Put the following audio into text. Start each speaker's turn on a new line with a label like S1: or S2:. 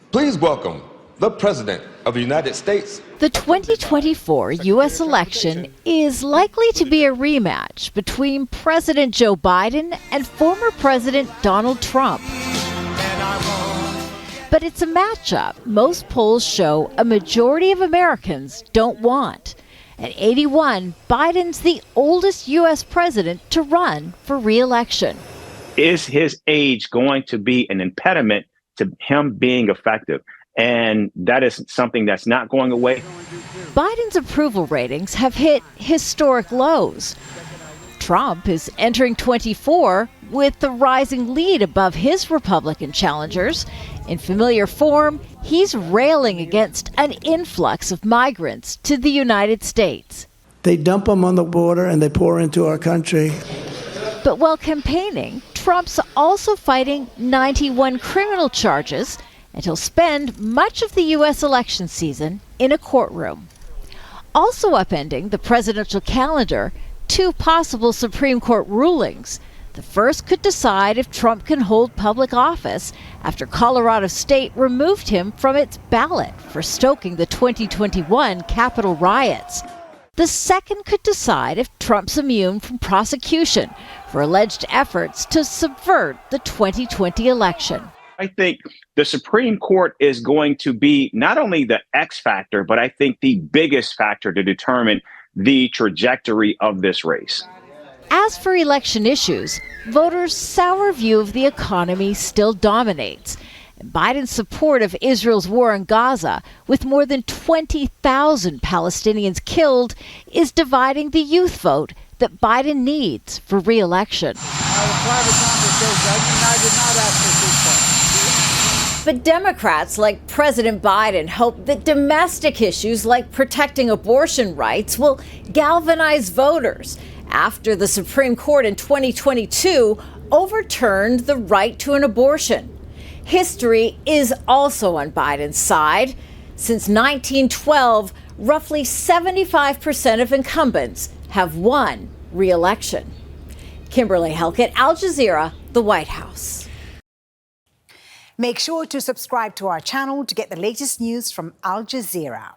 S1: Please welcome the President of the United States.
S2: The 2024 U.S. election is likely to be a rematch between President Joe Biden and former President Donald Trump. But it's a matchup most polls show a majority of Americans don't want. At 81, Biden's the oldest U.S. president to run for re-election.
S3: Is his age going to be an impediment to him being effective? And that is something that's not going away.
S2: Biden's approval ratings have hit historic lows. Trump is entering 24 with the rising lead above his Republican challengers. In familiar form, he's railing against an influx of migrants to the United States.
S4: They dump them on the border and they pour into our country.
S2: But while campaigning, Trump's also fighting 91 criminal charges, and he'll spend much of the U.S. election season in a courtroom. Also upending the presidential calendar, two possible Supreme Court rulings. The first could decide if Trump can hold public office after Colorado State removed him from its ballot for stoking the 2021 Capitol riots. The second could decide if Trump's immune from prosecution for alleged efforts to subvert the 2020 election.
S3: I think the Supreme Court is going to be not only the X factor, but I think the biggest factor to determine the trajectory of this race.
S2: As for election issues, voters' sour view of the economy still dominates. Biden's support of Israel's war in Gaza, with more than 20,000 Palestinians killed, is dividing the youth vote that Biden needs for re-election. But Democrats like President Biden hope that domestic issues like protecting abortion rights will galvanize voters after the Supreme Court in 2022 overturned the right to an abortion. History is also on Biden's side. Since 1912, roughly 75% of incumbents have won re-election. Kimberly, Halkett, Al Jazeera, the White House.
S5: Make sure to subscribe to our channel to get the latest news from Al Jazeera.